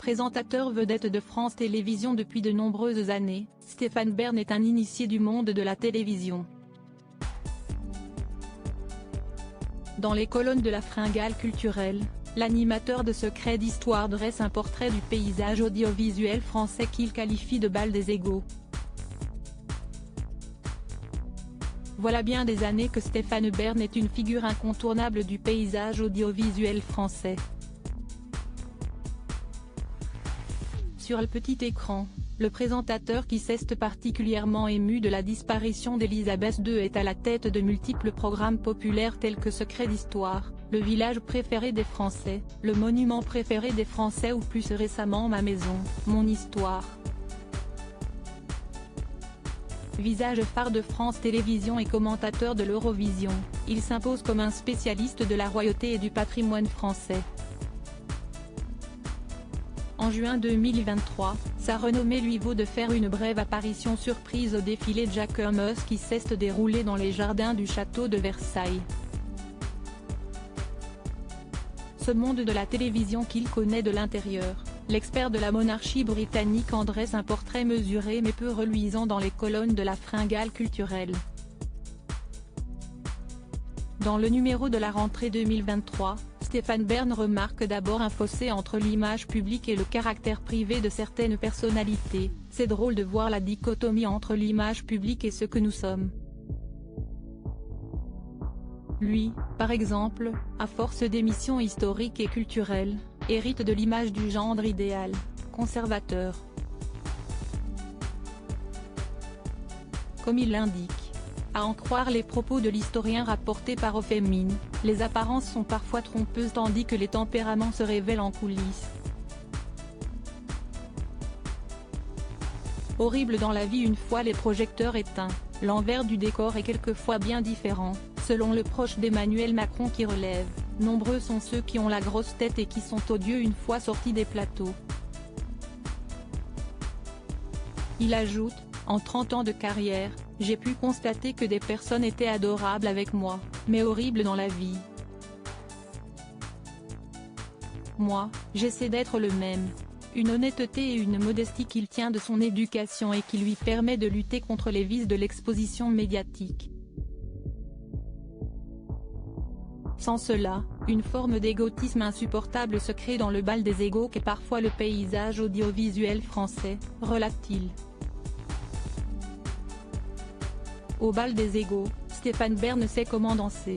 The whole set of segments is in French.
Présentateur vedette de France Télévisions depuis de nombreuses années, Stéphane Bern est un initié du monde de la télévision. Dans les colonnes de la Fringale culturelle, l'animateur de Secrets d'Histoire dresse un portrait du paysage audiovisuel français qu'il qualifie de bal des égaux. Voilà bien des années que Stéphane Bern est une figure incontournable du paysage audiovisuel français. Sur le petit écran, le présentateur qui s'est particulièrement ému de la disparition d'Elisabeth II est à la tête de multiples programmes populaires tels que Secrets d'Histoire, Le village préféré des Français, Le monument préféré des Français ou plus récemment Ma maison, mon histoire. Visage phare de France Télévisions et commentateur de l'Eurovision, il s'impose comme un spécialiste de la royauté et du patrimoine français. En juin 2023, sa renommée lui vaut de faire une brève apparition surprise au défilé Jacquemus qui s'est déroulé dans les jardins du château de Versailles. Ce monde de la télévision qu'il connaît de l'intérieur, l'expert de la monarchie britannique en dresse un portrait mesuré mais peu reluisant dans les colonnes de la Fringale culturelle. Dans le numéro de la rentrée 2023, Stéphane Bern remarque d'abord un fossé entre l'image publique et le caractère privé de certaines personnalités. C'est drôle de voir la dichotomie entre l'image publique et ce que nous sommes. Lui, par exemple, à force d'émissions historiques et culturelles, hérite de l'image du gendre idéal, conservateur. Comme il l'indique. À en croire les propos de l'historien rapportés par Ofemine, les apparences sont parfois trompeuses tandis que les tempéraments se révèlent en coulisses. Horrible dans la vie une fois les projecteurs éteints, l'envers du décor est quelquefois bien différent, selon le proche d'Emmanuel Macron qui relève, nombreux sont ceux qui ont la grosse tête et qui sont odieux une fois sortis des plateaux. Il ajoute, en 30 ans de carrière, j'ai pu constater que des personnes étaient adorables avec moi, mais horribles dans la vie. Moi, j'essaie d'être le même. Une honnêteté et une modestie qu'il tient de son éducation et qui lui permet de lutter contre les vices de l'exposition médiatique. Sans cela, une forme d'égotisme insupportable se crée dans le bal des égaux qu'est parfois le paysage audiovisuel français, relate-t-il. Au bal des égaux, Stéphane Bern sait comment danser.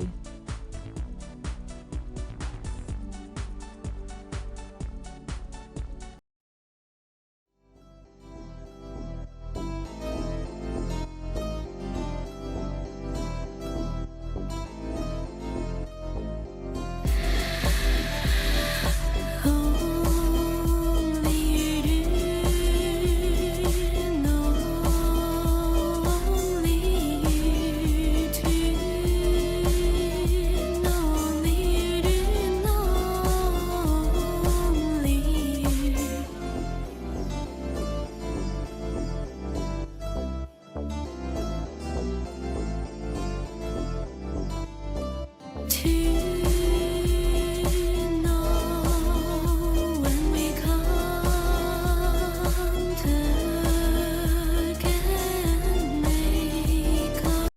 To